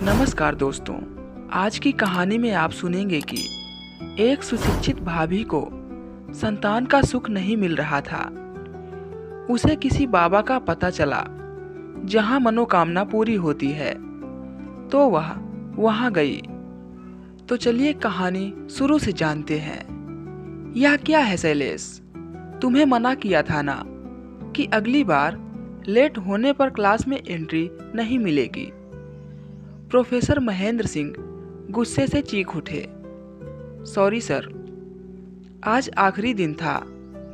नमस्कार दोस्तों। आज की कहानी में आप सुनेंगे कि एक सुशिक्षित भाभी को संतान का सुख नहीं मिल रहा था। उसे किसी बाबा का पता चला जहां मनोकामना पूरी होती है, तो वह वहां गई। तो चलिए कहानी शुरू से जानते हैं। यह क्या है शैलेश? तुम्हें मना किया था ना कि अगली बार लेट होने पर क्लास में एंट्री नहीं मिलेगी। प्रोफेसर महेंद्र सिंह गुस्से से चीख उठे। सॉरी सर, आज आखिरी दिन था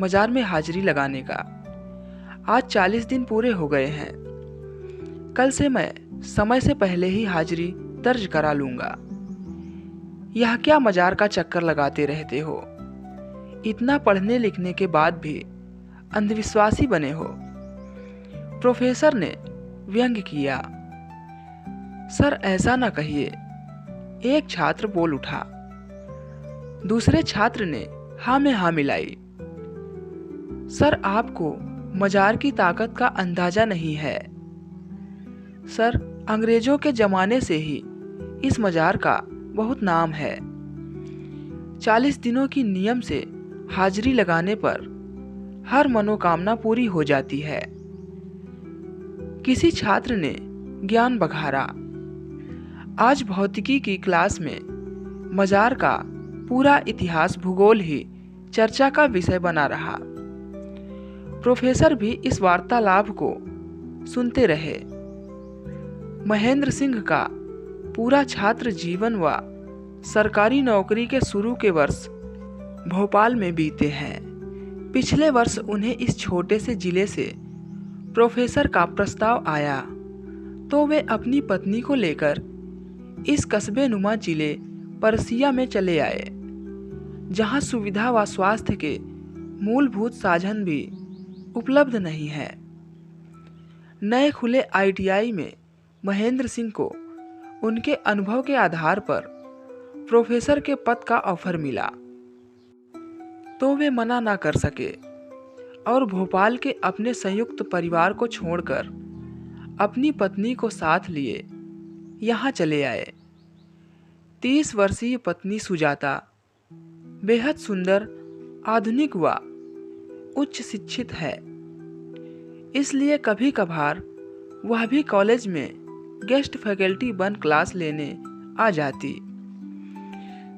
मजार में हाजिरी लगाने का। आज 40 दिन पूरे हो गए हैं। कल से मैं समय से पहले ही हाजिरी दर्ज करा लूंगा। यह क्या मजार का चक्कर लगाते रहते हो? इतना पढ़ने लिखने के बाद भी अंधविश्वासी बने हो। प्रोफेसर ने व्यंग्य किया। सर ऐसा ना कहिए, एक छात्र बोल उठा। दूसरे छात्र ने हाँ में हाँ मिलाई। सर आपको मजार की ताकत का अंदाजा नहीं है। सर अंग्रेजों के जमाने से ही इस मजार का बहुत नाम है। 40 दिनों की नियम से हाजिरी लगाने पर हर मनोकामना पूरी हो जाती है। किसी छात्र ने ज्ञान बघारा। आज भौतिकी की क्लास में मजार का पूरा इतिहास भूगोल ही चर्चा का विषय बना रहा। प्रोफेसर भी इस वार्तालाप को सुनते रहे। महेंद्र सिंह का पूरा छात्र जीवन व सरकारी नौकरी के शुरू के वर्ष भोपाल में बीते हैं। पिछले वर्ष उन्हें इस छोटे से जिले से प्रोफेसर का प्रस्ताव आया तो वे अपनी पत्नी को लेकर इस कस्बे नुमा जिले परसिया में चले आए, जहां सुविधा व स्वास्थ्य के मूलभूत साधन भी उपलब्ध नहीं है। नए खुले आईटीआई में महेंद्र सिंह को उनके अनुभव के आधार पर प्रोफेसर के पद का ऑफर मिला, तो वे मना ना कर सके और भोपाल के अपने संयुक्त परिवार को छोड़कर अपनी पत्नी को साथ लिए यहाँ चले आए। 30 वर्षीय पत्नी सुजाता बेहद सुंदर, आधुनिक व उच्च शिक्षित है, इसलिए कभी कभार वह भी कॉलेज में गेस्ट फैकल्टी बन क्लास लेने आ जाती।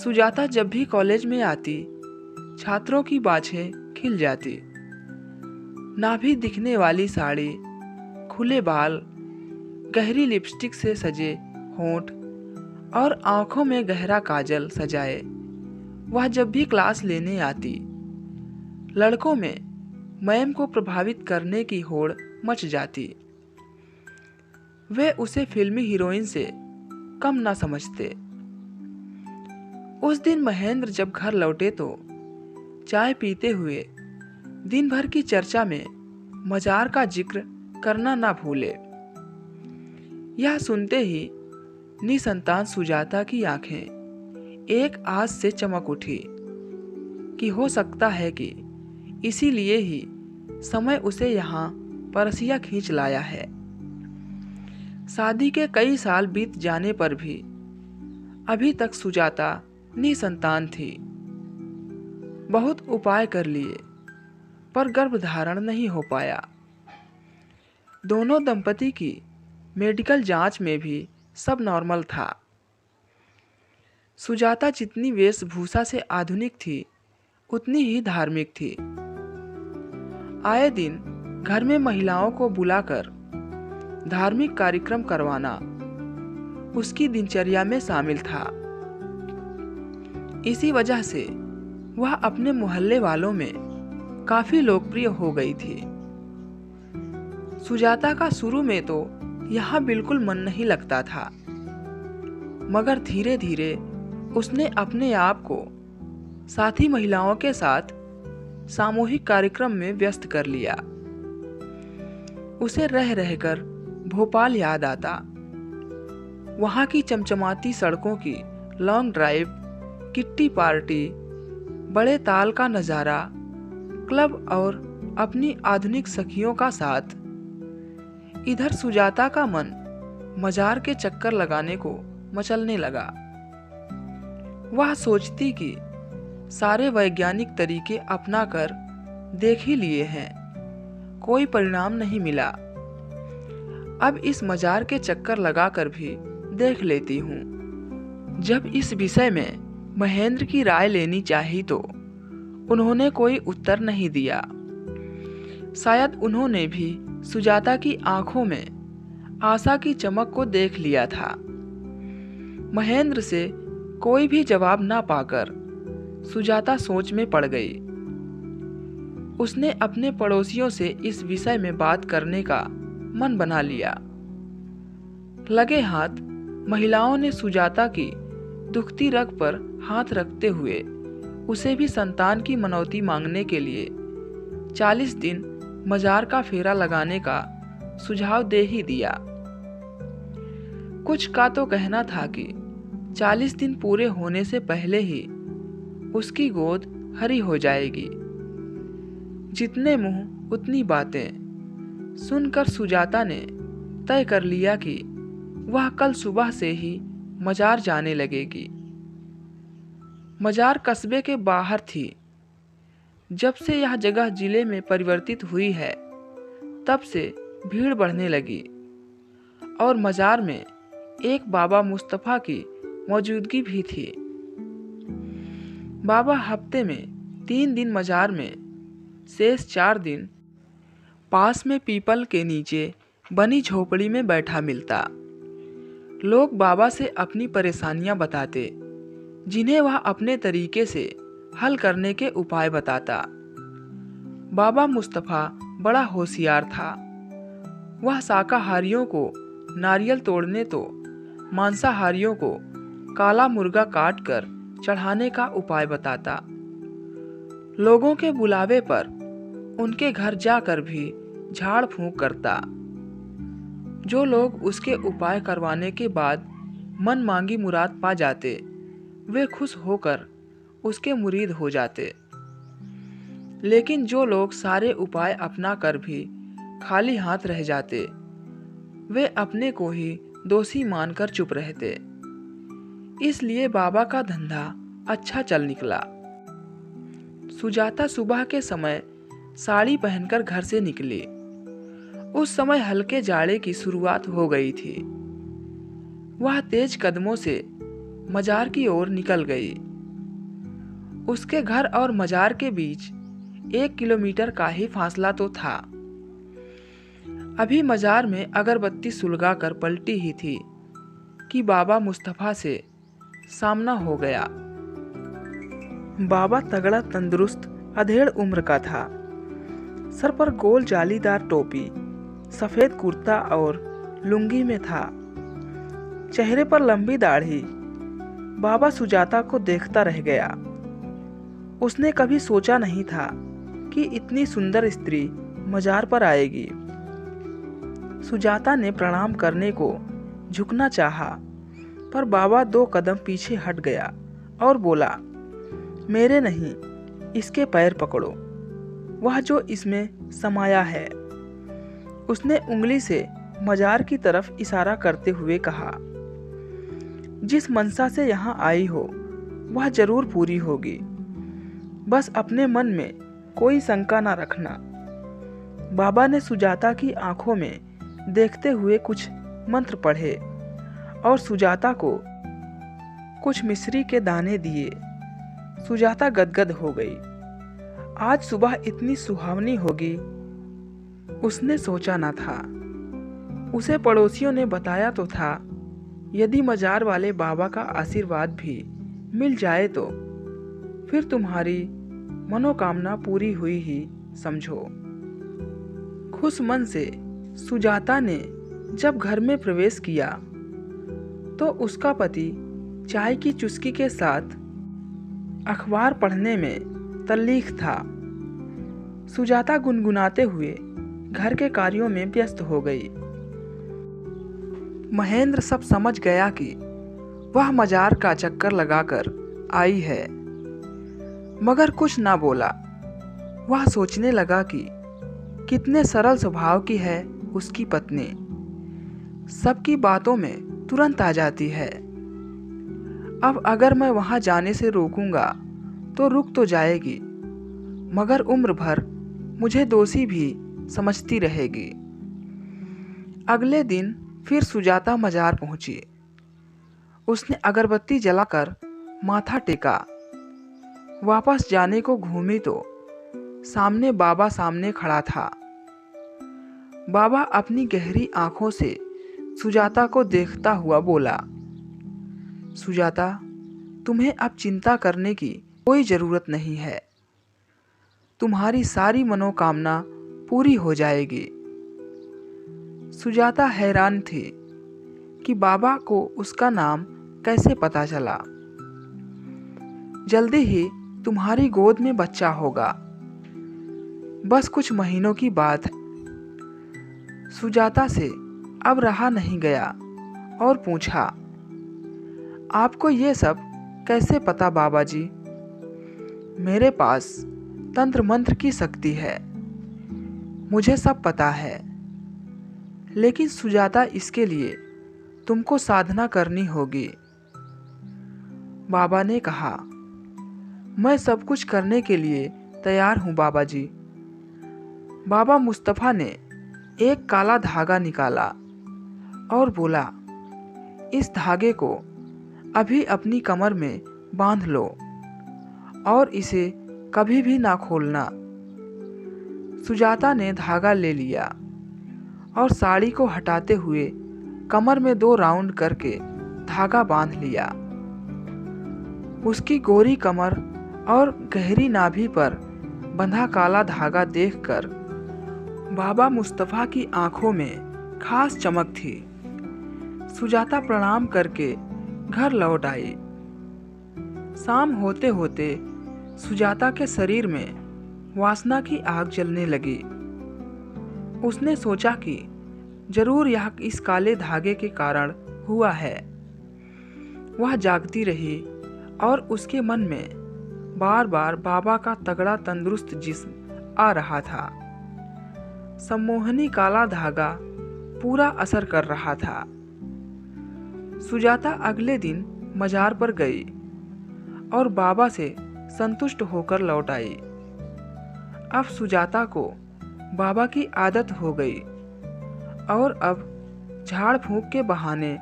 सुजाता जब भी कॉलेज में आती, छात्रों की बाछें खिल जाती। नाभि दिखने वाली साड़ी, खुले बाल, गहरी लिपस्टिक से सजे होंठ और आंखों में गहरा काजल सजाए वह जब भी क्लास लेने आती, लड़कों में मैम को प्रभावित करने की होड़ मच जाती। वे उसे फिल्मी हीरोइन से कम ना समझते। उस दिन महेंद्र जब घर लौटे तो चाय पीते हुए दिन भर की चर्चा में मजार का जिक्र करना ना भूले। यह सुनते ही निसंतान सुजाता की आंखें एक आस से चमक उठी कि हो सकता है कि इसीलिए ही समय उसे यहाँ परसिया खींच लाया है। शादी के कई साल बीत जाने पर भी अभी तक सुजाता निसंतान थी। बहुत उपाय कर लिए पर गर्भधारण नहीं हो पाया। दोनों दंपति की मेडिकल जांच में भी सब नॉर्मल था। सुजाता जितनी वेशभूषा से आधुनिक थी, उतनी ही धार्मिक थी। आए दिन घर में महिलाओं को बुलाकर धार्मिक कार्यक्रम करवाना उसकी दिनचर्या में शामिल था। इसी वजह से वह अपने मोहल्ले वालों में काफी लोकप्रिय हो गई थी। सुजाता का शुरू में तो यहाँ बिल्कुल मन नहीं लगता था, मगर धीरे धीरे उसने अपने आप को साथी महिलाओं के साथ सामूहिक कार्यक्रम में व्यस्त कर लिया। उसे रह रहकर भोपाल याद आता। वहाँ की चमचमाती सड़कों की लॉन्ग ड्राइव, किट्टी पार्टी, बड़े ताल का नज़ारा, क्लब और अपनी आधुनिक सखियों का साथ। इधर सुजाता का मन मजार के चक्कर लगाने को मचलने लगा। वह सोचती कि सारे वैज्ञानिक तरीके अपनाकर देख ही लिए हैं, कोई परिणाम नहीं मिला। अब इस मजार के चक्कर लगाकर भी देख लेती हूँ। जब इस विषय में महेंद्र की राय लेनी चाहिए तो उन्होंने कोई उत्तर नहीं दिया। शायद उन्होंने भी सुजाता की आंखों में आशा की चमक को देख लिया था। महेंद्र से कोई भी जवाब ना पाकर सुजाता सोच में पड़ गई। उसने अपने पड़ोसियों से इस विषय में बात करने का मन बना लिया। लगे हाथ महिलाओं ने सुजाता की दुखती रग पर हाथ रखते हुए उसे भी संतान की मनौती मांगने के लिए 40 दिन मजार का फेरा लगाने का सुझाव दे ही दिया। कुछ का तो कहना था कि 40 दिन पूरे होने से पहले ही उसकी गोद हरी हो जाएगी। जितने मुंह उतनी बातें सुनकर सुजाता ने तय कर लिया कि वह कल सुबह से ही मजार जाने लगेगी। मजार कस्बे के बाहर थी। जब से यह जगह जिले में परिवर्तित हुई है तब से भीड़ बढ़ने लगी और मजार में एक बाबा मुस्तफा की मौजूदगी भी थी। बाबा हफ्ते में 3 दिन मजार में, शेष 4 दिन पास में पीपल के नीचे बनी झोपड़ी में बैठा मिलता। लोग बाबा से अपनी परेशानियां बताते, जिन्हें वह अपने तरीके से हल करने के उपाय बताता। बाबा मुस्तफा बड़ा होशियार था। वह शाकाहारियों को नारियल तोड़ने तो मांसाहारियों को काला मुर्गा काट कर चढ़ाने का उपाय बताता। लोगों के बुलावे पर उनके घर जाकर भी झाड़ फूंक करता। जो लोग उसके उपाय करवाने के बाद मन मांगी मुराद पा जाते, वे खुश होकर उसके मुरीद हो जाते। लेकिन जो लोग सारे उपाय अपना कर भी खाली हाथ रह जाते, वे अपने को ही दोषी मानकर चुप रहते। इसलिए बाबा का धंधा अच्छा चल निकला। सुजाता सुबह के समय साड़ी पहनकर घर से निकली। उस समय हल्के जाड़े की शुरुआत हो गई थी। वह तेज कदमों से मजार की ओर निकल गई। उसके घर और मजार के बीच 1 किलोमीटर का ही फासला तो था। अभी मजार में अगरबत्ती सुलगाकर पलटी ही थी कि बाबा मुस्तफा से सामना हो गया। बाबा तगड़ा तंदुरुस्त अधेड़ उम्र का था। सर पर गोल जालीदार टोपी, सफेद कुर्ता और लुंगी में था। चेहरे पर लंबी दाढ़ी। बाबा सुजाता को देखता रह गया। उसने कभी सोचा नहीं था कि इतनी सुंदर स्त्री मजार पर आएगी। सुजाता ने प्रणाम करने को झुकना चाहा, पर बाबा 2 कदम पीछे हट गया और बोला, मेरे नहीं, इसके पैर पकड़ो, वह जो इसमें समाया है। उसने उंगली से मजार की तरफ इशारा करते हुए कहा, जिस मनसा से यहाँ आई हो वह जरूर पूरी होगी। बस अपने मन में कोई शंका ना रखना। बाबा ने सुजाता की आंखों में देखते हुए कुछ मंत्र पढ़े और सुजाता को कुछ मिश्री के दाने दिए। सुजाता गदगद हो गई। आज सुबह इतनी सुहावनी होगी उसने सोचा न था। उसे पड़ोसियों ने बताया तो था, यदि मजार वाले बाबा का आशीर्वाद भी मिल जाए तो फिर तुम्हारी मनोकामना पूरी हुई ही समझो। खुश मन से सुजाता ने जब घर में प्रवेश किया तो उसका पति चाय की चुस्की के साथ अखबार पढ़ने में तल्लीख था। सुजाता गुनगुनाते हुए घर के कार्यों में व्यस्त हो गई। महेंद्र सब समझ गया कि वह मजार का चक्कर लगाकर आई है, मगर कुछ ना बोला। वह सोचने लगा कि कितने सरल स्वभाव की है उसकी पत्नी। सबकी बातों में तुरंत आ जाती है। अब अगर मैं वहां जाने से रोकूंगा तो रुक तो जाएगी, मगर उम्र भर मुझे दोषी भी समझती रहेगी। अगले दिन फिर सुजाता मजार पहुंची। उसने अगरबत्ती जलाकर माथा टेका। वापस जाने को घूमी तो सामने बाबा सामने खड़ा था। बाबा अपनी गहरी आंखों से सुजाता को देखता हुआ बोला, सुजाता, तुम्हें अब चिंता करने की कोई जरूरत नहीं है। तुम्हारी सारी मनोकामना पूरी हो जाएगी। सुजाता हैरान थी कि बाबा को उसका नाम कैसे पता चला। जल्दी ही तुम्हारी गोद में बच्चा होगा, बस कुछ महीनों की बात है। सुजाता से अब रहा नहीं गया और पूछा, आपको ये सब कैसे पता बाबा जी? मेरे पास तंत्र मंत्र की शक्ति है, मुझे सब पता है। लेकिन सुजाता, इसके लिए तुमको साधना करनी होगी। बाबा ने कहा, मैं सब कुछ करने के लिए तैयार हूँ बाबा जी। बाबा मुस्तफा ने एक काला धागा निकाला और बोला, इस धागे को अभी अपनी कमर में बांध लो और इसे कभी भी ना खोलना। सुजाता ने धागा ले लिया और साड़ी को हटाते हुए कमर में 2 राउंड करके धागा बांध लिया। उसकी गोरी कमर और गहरी नाभि पर बंधा काला धागा देखकर बाबा मुस्तफा की आंखों में खास चमक थी। सुजाता प्रणाम करके घर लौट आई। शाम होते होते सुजाता के शरीर में वासना की आग जलने लगी। उसने सोचा कि जरूर यह इस काले धागे के कारण हुआ है। वह जागती रही और उसके मन में बार बार बाबा का तगड़ा तंदुरुस्त जिस्म आ रहा था। सम्मोहनी काला धागा पूरा असर कर रहा था। सुजाता अगले दिन मजार पर गई और बाबा से संतुष्ट होकर लौट आई। अब सुजाता को बाबा की आदत हो गई और अब झाड़ फूंक के बहाने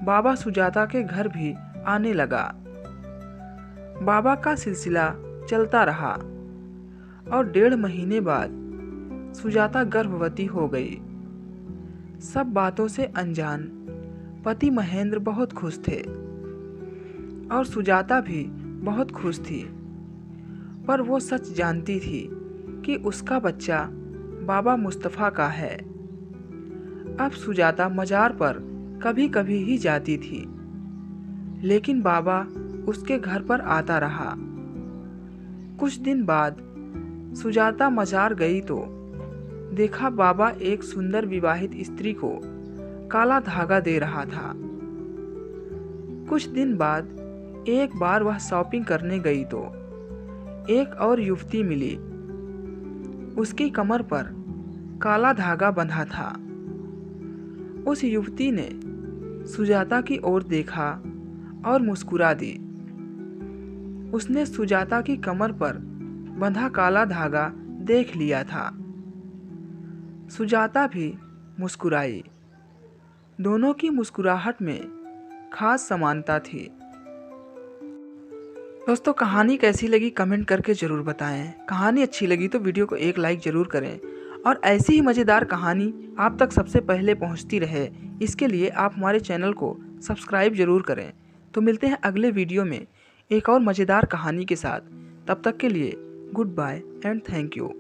बाबा सुजाता के घर भी आने लगा। बाबा का सिलसिला चलता रहा और 1.5 महीने बाद सुजाता गर्भवती हो गई। सब बातों से अनजान पति महेंद्र बहुत खुश थे और सुजाता भी बहुत खुश थी, पर वो सच जानती थी कि उसका बच्चा बाबा मुस्तफा का है। अब सुजाता मजार पर कभी कभी ही जाती थी, लेकिन बाबा उसके घर पर आता रहा। कुछ दिन बाद सुजाता मजार गई तो देखा बाबा एक सुंदर विवाहित स्त्री को काला धागा दे रहा था। कुछ दिन बाद एक बार वह शॉपिंग करने गई तो एक और युवती मिली। उसकी कमर पर काला धागा बंधा था। उस युवती ने सुजाता की ओर देखा और मुस्कुरा दी। उसने सुजाता की कमर पर बंधा काला धागा देख लिया था। सुजाता भी मुस्कुराई। दोनों की मुस्कुराहट में खास समानता थी। दोस्तों, कहानी कैसी लगी कमेंट करके ज़रूर बताएं। कहानी अच्छी लगी तो वीडियो को एक लाइक ज़रूर करें और ऐसी ही मज़ेदार कहानी आप तक सबसे पहले पहुंचती रहे, इसके लिए आप हमारे चैनल को सब्सक्राइब ज़रूर करें। तो मिलते हैं अगले वीडियो में एक और मज़ेदार कहानी के साथ। तब तक के लिए goodbye and thank you.